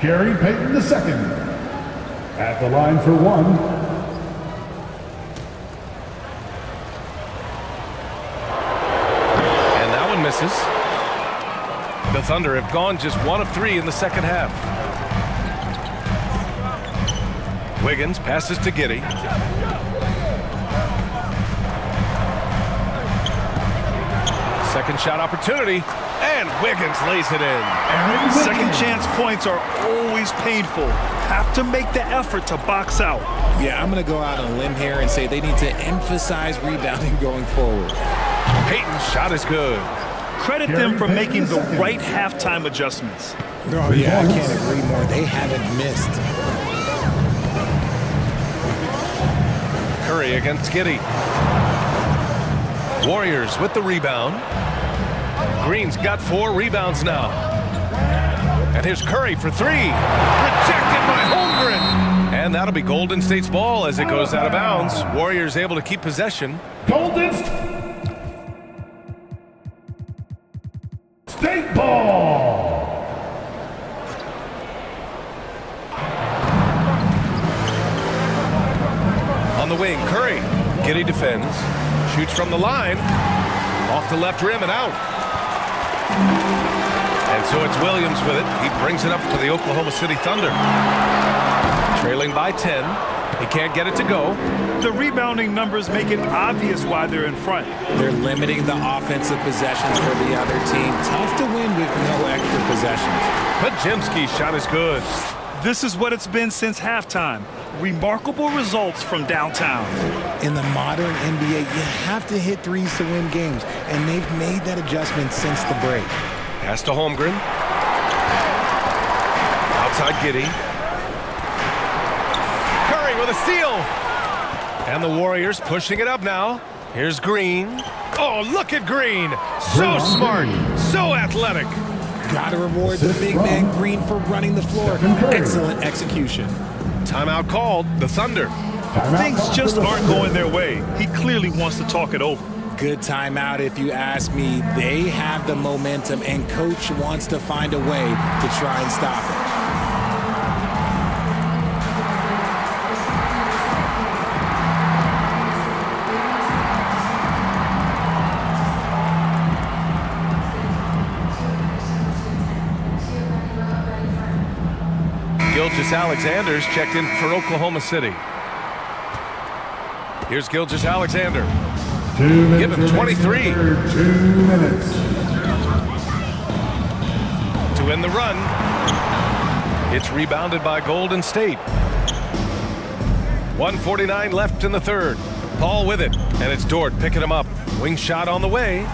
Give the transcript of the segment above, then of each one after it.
Gary Payton II. At the line for one. And that one misses. The Thunder have gone just 1 of 3 in the second half. Wiggins passes to Giddey. Second shot opportunity, and Wiggins lays it in. Second chance points are always painful. Have to make the effort to box out. Yeah, I'm going to go out on a limb here and say they need to emphasize rebounding going forward. Payton's shot is good. Credit them for making the right halftime adjustments. Oh, yeah, I can't agree more. They haven't missed. Curry against Giddey. Warriors with the rebound. Green's got 4 rebounds now. And here's Curry for 3. Rejected by Holmgren. And that'll be Golden State's ball as it goes out of bounds. Warriors able to keep possession. Golden State ball. On the wing, Curry. Giddey defends. Shoots from the line. Off the left rim and out. And so it's Williams with it. He brings it up for the Oklahoma City Thunder. Trailing by 10. He can't get it to go. The rebounding numbers make it obvious why they're in front. They're limiting the offensive possessions for the other team. Tough to win with no extra possessions. Podziemski's shot is good. This is what it's been since halftime. Remarkable results from downtown. In the modern NBA, you have to hit threes to win games, and they've made that adjustment since the break. Pass to Holmgren. Outside Giddey. Curry with a steal. And the Warriors pushing it up now. Here's Green. Oh, look at Green. So smart. So athletic. Gotta reward the big man Green for running the floor. Excellent execution. Timeout called. The Thunder. Things just aren't going their way. He clearly wants to talk it over. Good timeout if you ask me. They have the momentum, and coach wants to find a way to try and stop it. Gilgeous-Alexander's checked in for Oklahoma City. Here's Gilgeous-Alexander. 2 minutes. Give him 23. 2 minutes. To win the run. It's rebounded by Golden State. 1:49 left in the third. Paul with it, and it's Dort picking him up. Wing shot on the way.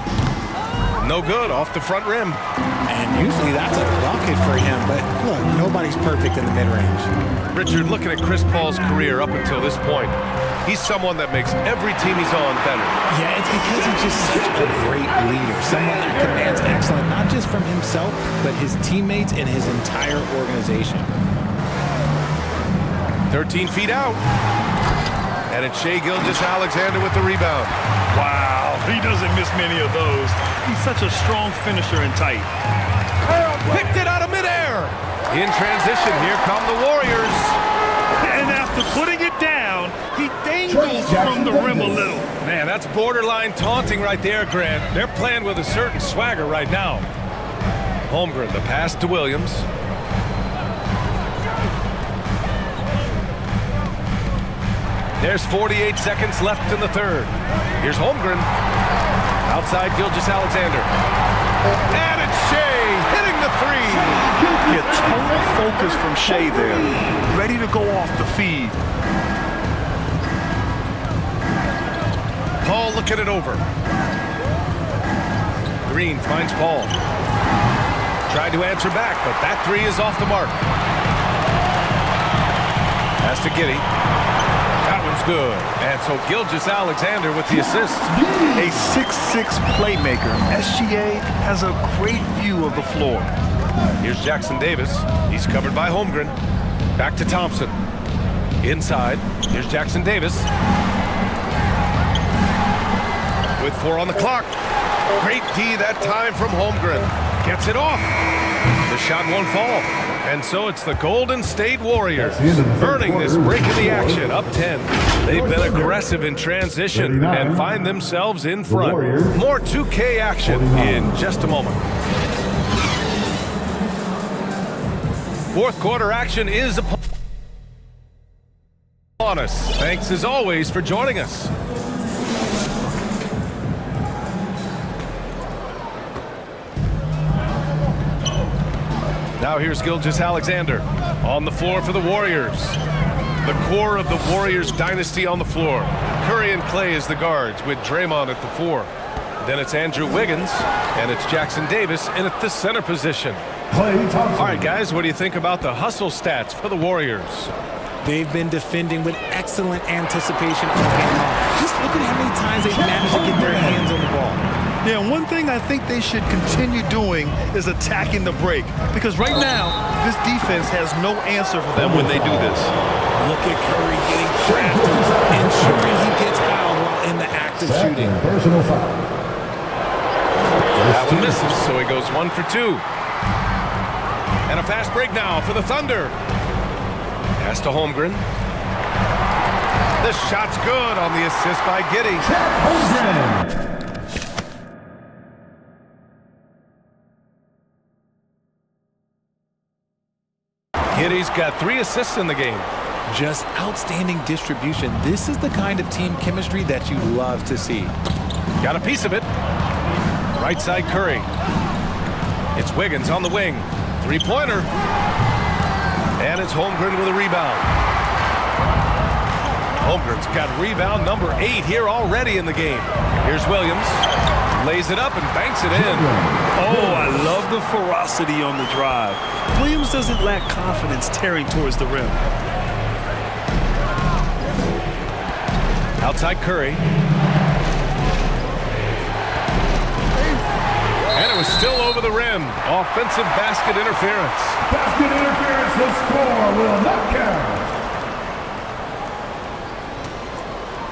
No good, off the front rim. And usually that's a bucket for him, but look, nobody's perfect in the mid-range. Richard, looking at Chris Paul's career up until this point, he's someone that makes every team he's on better. Yeah, it's because he's just such a great leader. Someone that commands excellence, not just from himself, but his teammates and his entire organization. 13 feet out. And it's Shai Gilgeous-Alexander with the rebound. Wow, he doesn't miss many of those. He's such a strong finisher and tight. Picked it out of midair. In transition, here come the Warriors. And after putting it down, he dangles from the rim a little. Man, that's borderline taunting right there, Grant. They're playing with a certain swagger right now. Holmgren, the pass to Williams. There's 48 seconds left in the third. Here's Holmgren. Outside Gilgeous-Alexander. And it's Shai hitting the three. Get total focus from Shai there. Ready to go off the feed. Paul looking it over. Green finds Paul. Tried to answer back, but that three is off the mark. Pass to Giddey. That one's good. And so Gilgeous-Alexander with the assist. A 6'6" playmaker. SGA has a great view of the floor. Here's Jackson Davis. He's covered by Holmgren. Back to Thompson. Inside. Here's Jackson Davis. With 4 on the clock. Great D that time from Holmgren. Gets it off. The shot won't fall. And so it's the Golden State Warriors That's the end of the third earning this quarter. break in the action, up 10. They've been aggressive in transition 39. and find themselves in front. Warriors. More 2K action 49. in just a moment. Fourth quarter action is upon us. Thanks as always for joining us. Now here's Gilgeous-Alexander on the floor for the Warriors. The core of the Warriors dynasty on the floor. Curry and Clay as the guards with Draymond at the 4. Then it's Andrew Wiggins and it's Jackson Davis in at the center position. Klay Thompson. All right, guys, what do you think about the hustle stats for the Warriors? They've been defending with excellent anticipation all game long. Just look at how many times they've managed to get their hands on the ball. Yeah, and one thing I think they should continue doing is attacking the break. Because right now, this defense has no answer for them when they do this. Look at Curry getting crafty, ensuring he gets fouled while in the act of shooting. Second personal foul. That one misses, so he goes 1 for 2. And a fast break now for the Thunder. Pass to Holmgren. The shot's good on the assist by Giddey. Holmgren. Giddey's got 3 assists in the game. Just outstanding distribution. This is the kind of team chemistry that you love to see. Got a piece of it. Right side Curry. It's Wiggins on the wing. 3-pointer. And it's Holmgren with a rebound. Holmgren's got rebound number 8 here already in the game. Here's Williams. Lays it up and banks it in. Oh, I love the ferocity on the drive. Williams doesn't lack confidence tearing towards the rim. Outside Curry. And it was still over the rim. Offensive basket interference. Basket interference. The score will not count.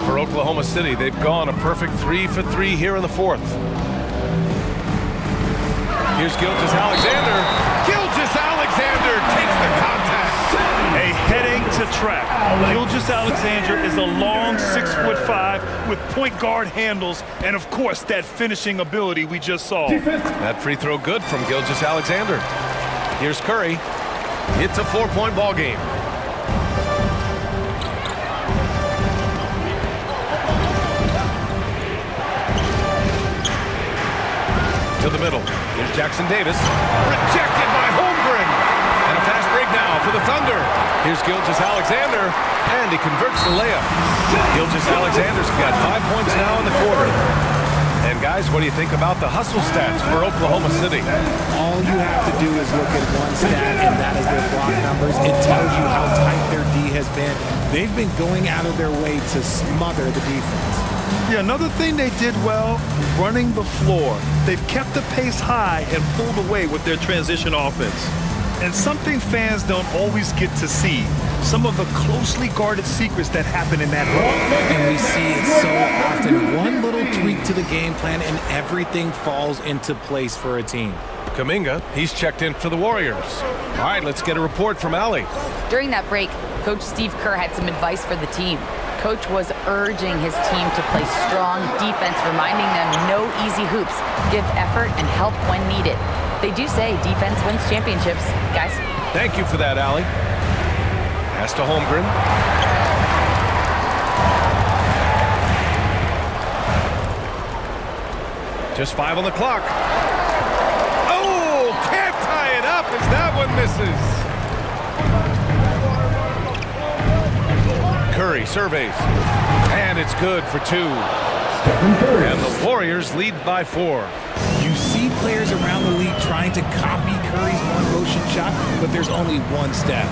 For Oklahoma City, they've gone a perfect 3 for 3 here in the fourth. Here's Gilgeous-Alexander. Gilgeous-Alexander takes the contact. A headache to track. Gilgeous-Alexander is a long 6'5" with point guard handles and, of course, that finishing ability we just saw. Defense. That free throw good from Gilgeous-Alexander. Here's Curry. It's a 4-point ball game. To the middle. Here's Jackson Davis. Rejected by Holmgren. And a fast break now for the Thunder. Here's Gilgeous-Alexander. And he converts the layup. Gilgeous-Alexander's got 5 points now in the quarter. And guys, what do you think about the hustle stats for Oklahoma City? All you have to do is look at one stat, and that is their block numbers. It tells you how tight their D has been. They've been going out of their way to smother the defense. Yeah, another thing they did well, running the floor. They've kept the pace high and pulled away with their transition offense. And something fans don't always get to see, some of the closely guarded secrets that happen in that run. And we see it so often. One little tweak to the game plan and everything falls into place for a team. Kuminga, he's checked in for the Warriors. All right, let's get a report from Allie. During that break, Coach Steve Kerr had some advice for the team. Coach was urging his team to play strong defense, reminding them no easy hoops, give effort and help when needed. They do say defense wins championships, guys. Thank you for that, Allie. Pass to Holmgren. Just 5 on the clock. Oh, can't tie it up as that one misses. Curry surveys. And it's good for 2. Stephen Curry. And the Warriors lead by 4. You see players around the league trying to copy Curry's one-motion shot, but there's only one step.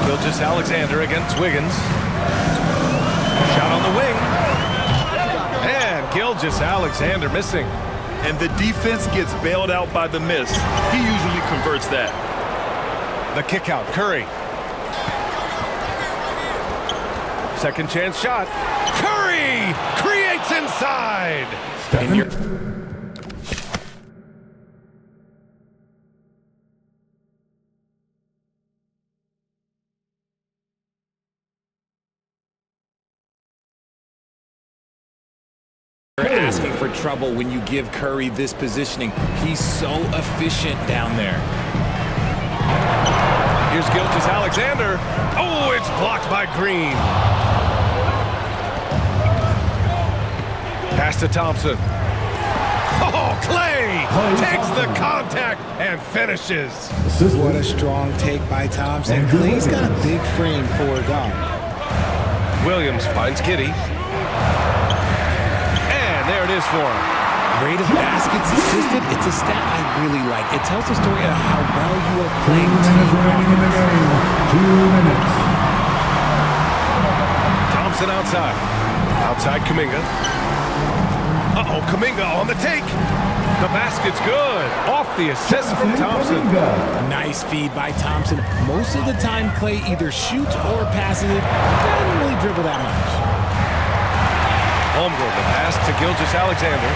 Gilgeous-Alexander against Wiggins. Shot on the wing. And Gilgeous-Alexander missing. And the defense gets bailed out by the miss. He usually converts that. The kick out, Curry. Second chance shot. Curry creates inside. Stephen. asking for trouble when you give Curry this positioning. He's so efficient down there. Here's Gilgeous-Alexander. Oh, it's blocked by Green. Pass to Thompson. Oh, Clay takes the contact and finishes. What a strong take by Thompson. Clay's got a big frame for a guard. Williams finds Giddey. And there it is for him. Rate of baskets assisted, it's a stat I really like. It tells a story of how well you are playing team Remaining in the game. 2 minutes. Thompson outside. Outside Kuminga. Uh-oh, Kuminga on the take. The basket's good. Off the assist from Thompson. Nice feed by Thompson. Most of the time, Clay either shoots or passes it. Doesn't really dribble that much. Holmgren, the pass to Gilgeous-Alexander.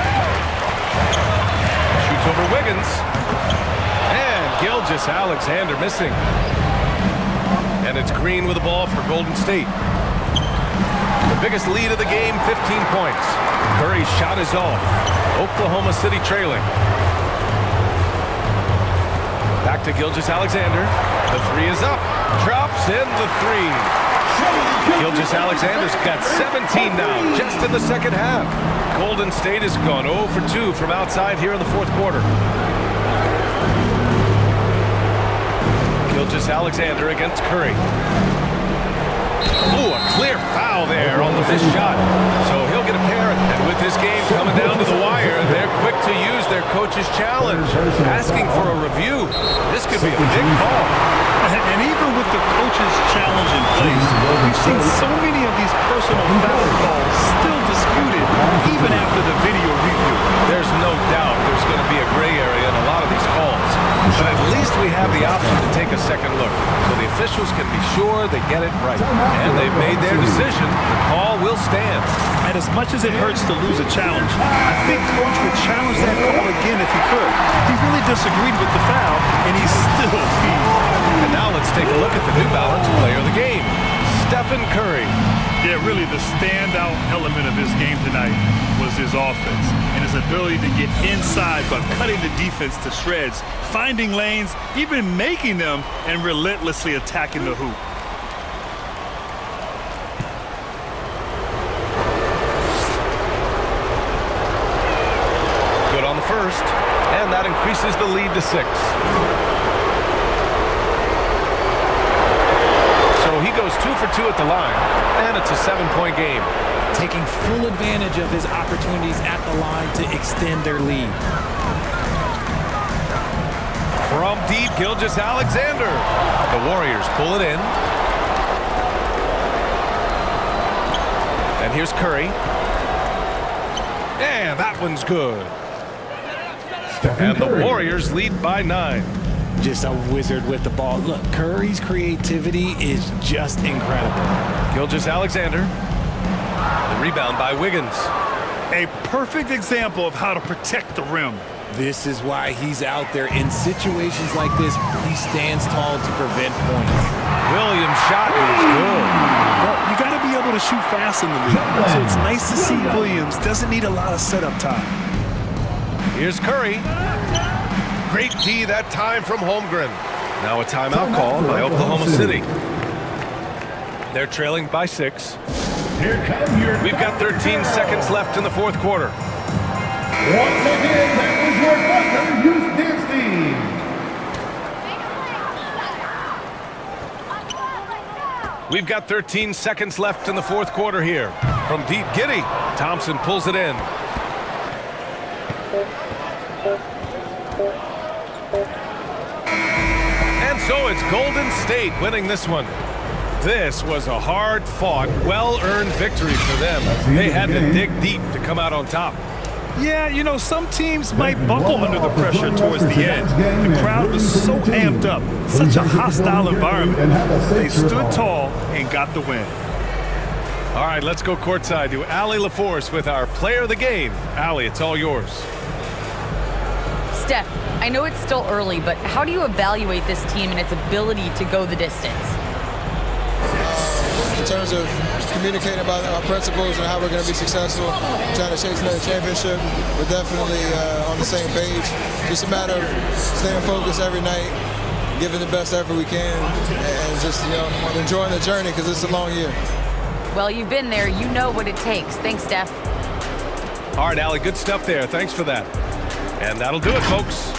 Shoots over Wiggins. And Gilgeous-Alexander missing. And it's Green with the ball for Golden State. The biggest lead of the game, 15 points. Curry's shot is off. Oklahoma City trailing. Back to Gilgeous-Alexander. The three is up. Drops in the three. Gilgeous-Alexander's got 17 now, just in the second half. Golden State has gone 0 for 2 from outside here in the fourth quarter. Gilgeous-Alexander against Curry. Ooh, a clear foul there on the missed shot. So he'll get a pair. And with this game coming down to the wire, they're quick to use their coach's challenge. Asking for a review. This could be a big call. And even with the coach's challenge in place, we've seen so many of these personal foul calls still disputed, even after the video review. There's no doubt there's going to be a gray area in a lot of these calls. But at least we have the option to take a second look, so the officials can be sure they get it right. And they've made their decision. The call will stand. And as much as it hurts to lose a challenge, I think Coach would challenge that call again if he could. He really disagreed with the foul, and he's still peeved. And now let's take a look at the New Balance player of the game, Stephen Curry. Yeah, really the standout element of his game tonight was his offense and his ability to get inside but cutting the defense to shreds, finding lanes, even making them, and relentlessly attacking the hoop. Good on the first, and that increases the lead to 6. So he goes 2 for 2 at the line, and it's a 7-point game. Taking full advantage of his opportunities at the line to extend their lead. From deep, Gilgeous-Alexander. The Warriors pull it in. And here's Curry. And that one's good. And the Warriors lead by 9. Just a wizard with the ball. Look, Curry's creativity is just incredible. Gilgeous-Alexander. The rebound by Wiggins. A perfect example of how to protect the rim. This is why he's out there in situations like this. He stands tall to prevent points. Williams' shot is good. Well, you got to be able to shoot fast in the league. So it's nice to see Williams doesn't need a lot of setup time. Here's Curry. Great D that time from Holmgren. Now a timeout call by Oklahoma City. They're trailing by 6. We've got 13 seconds left in the fourth quarter. Once again, that was your Butler Youth Dance Team. We've got 13 seconds left in the fourth quarter here. From deep, Giddey. Thompson pulls it in. And so it's Golden State winning this one. This was a hard-fought, well-earned victory for them. They had to dig deep to come out on top. Yeah, you know, some teams might buckle under the pressure towards the end. The crowd was so amped up, such a hostile environment. They stood tall and got the win. All right, let's go courtside to Allie LaForce with our player of the game. Allie, it's all yours. Steph, I know it's still early, but how do you evaluate this team and its ability to go the distance? in terms of communicating about our principles and how we're going to be successful, trying to chase another championship. We're definitely on the same page. Just a matter of staying focused every night, giving the best effort we can, and just enjoying the journey because it's a long year. Well, you've been there. You know what it takes. Thanks, Steph. All right, Allie, good stuff there. Thanks for that. And that'll do it, folks.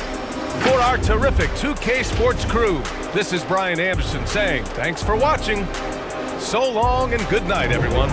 For our terrific 2K Sports crew, this is Brian Anderson saying thanks for watching. So long and good night, everyone.